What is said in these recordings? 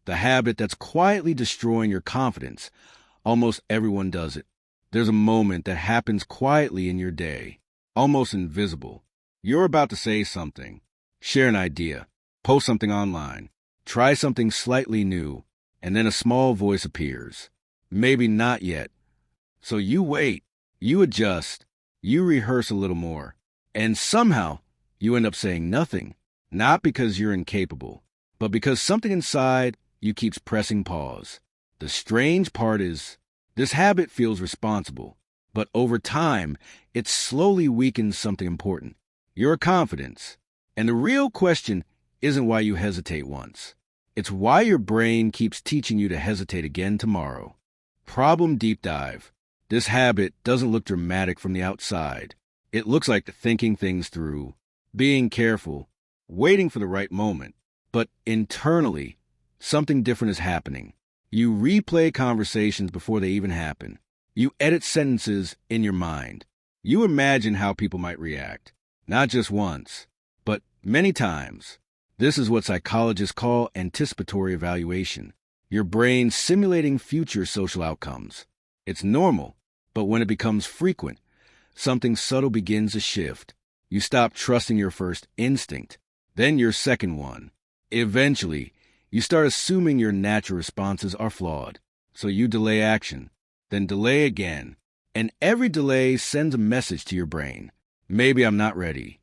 the habit that's quietly destroying your confidence. Almost everyone does it. There's a moment that happens quietly in your day, almost invisible. You're about to say something, share an idea, post something online, try something slightly new, and then a small voice appears. Maybe not yet. So you wait, you adjust, you rehearse a little more, and somehow you end up saying nothing. Not because you're incapable, but because something inside you keeps pressing pause. The strange part is, this habit feels responsible, but over time, it slowly weakens something important, your confidence. And the real question isn't why you hesitate once. It's why your brain keeps teaching you to hesitate again tomorrow. Problem deep dive. This habit doesn't look dramatic from the outside. It looks like thinking things through, being careful, waiting for the right moment. But internally, something different is happening. You replay conversations before they even happen. You edit sentences in your mind. You imagine how people might react, not just once, but many times. This is what psychologists call anticipatory evaluation. Your brain simulating future social outcomes. It's normal, but when it becomes frequent, something subtle begins to shift. You stop trusting your first instinct, then your second one. Eventually, you start assuming your natural responses are flawed. So you delay action, then delay again. And every delay sends a message to your brain. Maybe I'm not ready.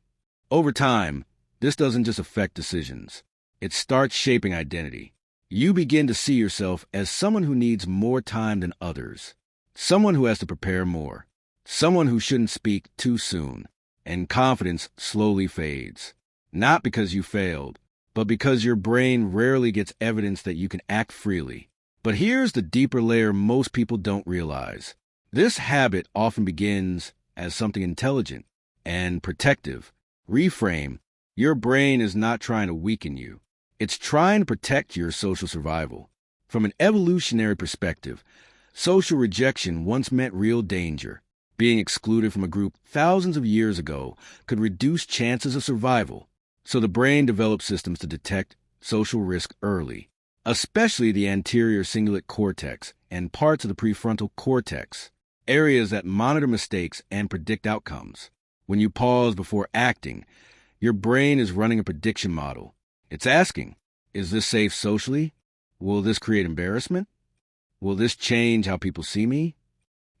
Over time, this doesn't just affect decisions. It starts shaping identity. You begin to see yourself as someone who needs more time than others. Someone who has to prepare more. Someone who shouldn't speak too soon. And confidence slowly fades. Not because you failed, but because your brain rarely gets evidence that you can act freely. But here's the deeper layer most people don't realize. This habit often begins as something intelligent and protective. Reframe. Your brain is not trying to weaken you. It's trying to protect your social survival. From an evolutionary perspective, social rejection once meant real danger. Being excluded from a group thousands of years ago could reduce chances of survival. So the brain developed systems to detect social risk early, especially the anterior cingulate cortex and parts of the prefrontal cortex, areas that monitor mistakes and predict outcomes. When you pause before acting, your brain is running a prediction model. It's asking, is this safe socially? Will this create embarrassment? Will this change how people see me?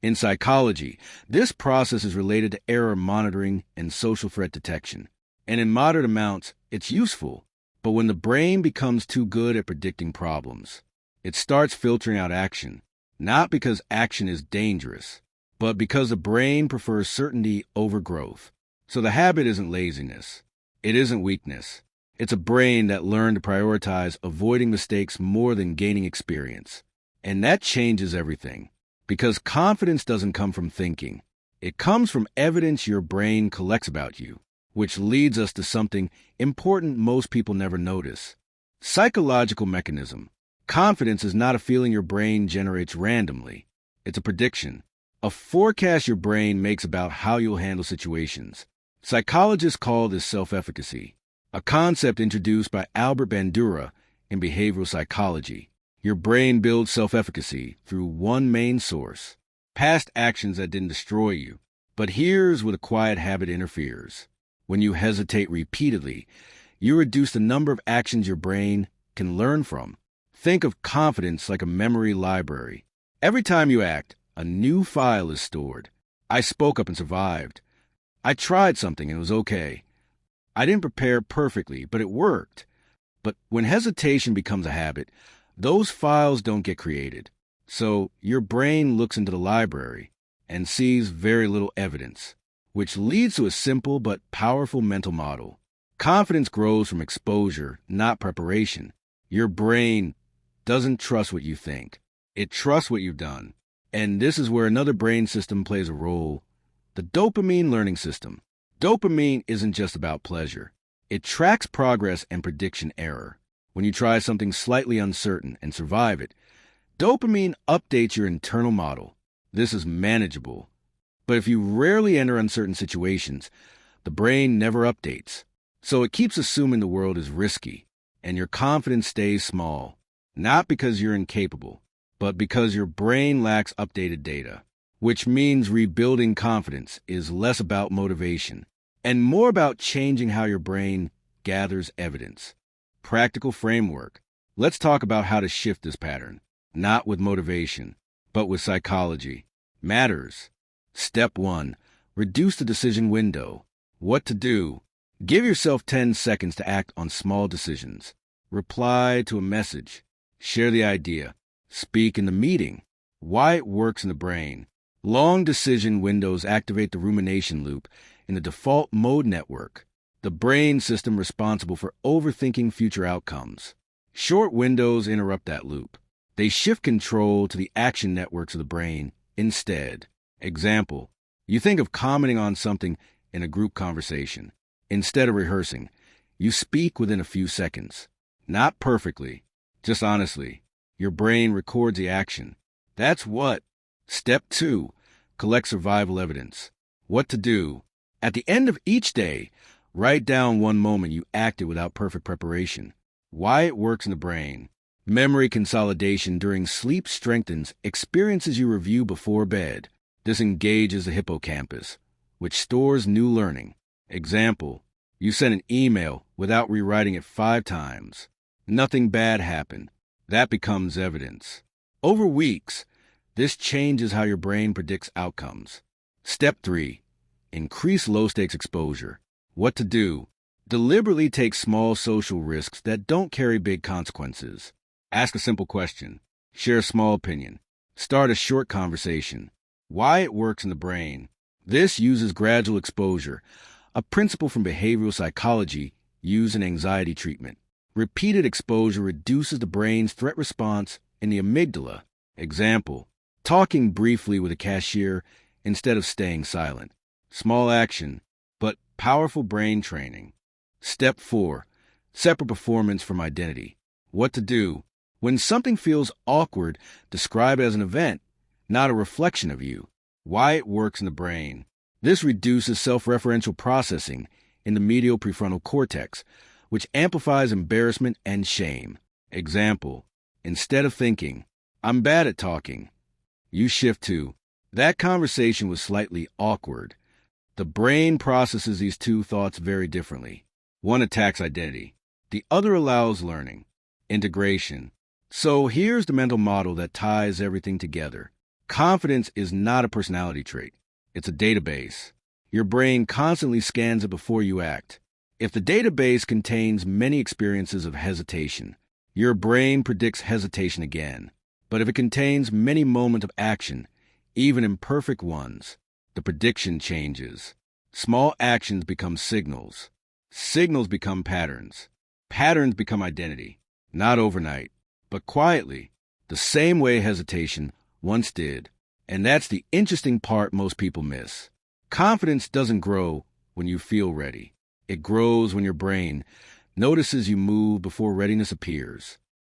In psychology, this process is related to error monitoring and social threat detection. And in moderate amounts, it's useful. But when the brain becomes too good at predicting problems, it starts filtering out action, not because action is dangerous, but because the brain prefers certainty over growth. So the habit isn't laziness. It isn't weakness. It's a brain that learned to prioritize avoiding mistakes more than gaining experience. And that changes everything. Because confidence doesn't come from thinking. It comes from evidence your brain collects about you, which leads us to something important most people never notice. Psychological mechanism. Confidence is not a feeling your brain generates randomly. It's a prediction, a forecast your brain makes about how you'll handle situations. Psychologists call this self-efficacy, a concept introduced by Albert Bandura in behavioral psychology. Your brain builds self-efficacy through one main source, past actions that didn't destroy you. But here's where the quiet habit interferes. When you hesitate repeatedly, you reduce the number of actions your brain can learn from. Think of confidence like a memory library. Every time you act, a new file is stored. I spoke up and survived. I tried something and it was okay. I didn't prepare perfectly, but it worked. But when hesitation becomes a habit, those files don't get created. So your brain looks into the library and sees very little evidence, which leads to a simple but powerful mental model. Confidence grows from exposure, not preparation. Your brain doesn't trust what you think. It trusts what you've done. And this is where another brain system plays a role, the dopamine learning system. Dopamine isn't just about pleasure. It tracks progress and prediction error. When you try something slightly uncertain and survive it, dopamine updates your internal model. This is manageable. But if you rarely enter uncertain situations, the brain never updates. So it keeps assuming the world is risky, and your confidence stays small. Not because you're incapable, but because your brain lacks updated data, which means rebuilding confidence is less about motivation and more about changing how your brain gathers evidence. Practical framework. Let's talk about how to shift this pattern, not with motivation, but with psychology. Matters. Step 1. Reduce the decision window. What to do? Give yourself 10 seconds to act on small decisions. Reply to a message. Share the idea. Speak in the meeting. Why it works in the brain. Long decision windows activate the rumination loop in the default mode network, the brain system responsible for overthinking future outcomes. Short windows interrupt that loop. They shift control to the action networks of the brain instead. Example, you think of commenting on something in a group conversation. Instead of rehearsing, you speak within a few seconds. Not perfectly, just honestly. Your brain records the action. That's what. Step 2. Collect survival evidence. What to do? At the end of each day, write down one moment you acted without perfect preparation. Why it works in the brain. Memory consolidation during sleep strengthens experiences you review before bed. This engages the hippocampus, which stores new learning. Example, you sent an email without rewriting it 5 times. Nothing bad happened. That becomes evidence. Over weeks, this changes how your brain predicts outcomes. Step 3. Increase low-stakes exposure. What to do? Deliberately take small social risks that don't carry big consequences. Ask a simple question. Share a small opinion. Start a short conversation. Why it works in the brain. This uses gradual exposure, a principle from behavioral psychology used in anxiety treatment. Repeated exposure reduces the brain's threat response in the amygdala. Example, talking briefly with a cashier instead of staying silent. Small action, but powerful brain training. Step 4. Separate performance from identity. What to do? When something feels awkward, describe it as an event, not a reflection of you. Why it works in the brain. This reduces self-referential processing in the medial prefrontal cortex, which amplifies embarrassment and shame. Example, instead of thinking, I'm bad at talking, you shift to, that conversation was slightly awkward. The brain processes these two thoughts very differently. One attacks identity. The other allows learning. Integration. So here's the mental model that ties everything together. Confidence is not a personality trait. It's a database. Your brain constantly scans it before you act. If the database contains many experiences of hesitation, your brain predicts hesitation again. But if it contains many moments of action, even imperfect ones, the prediction changes. Small actions become signals. Signals become patterns. Patterns become identity. Not overnight, but quietly, the same way hesitation once did. And that's the interesting part most people miss. Confidence doesn't grow when you feel ready. It grows when your brain notices you move before readiness appears.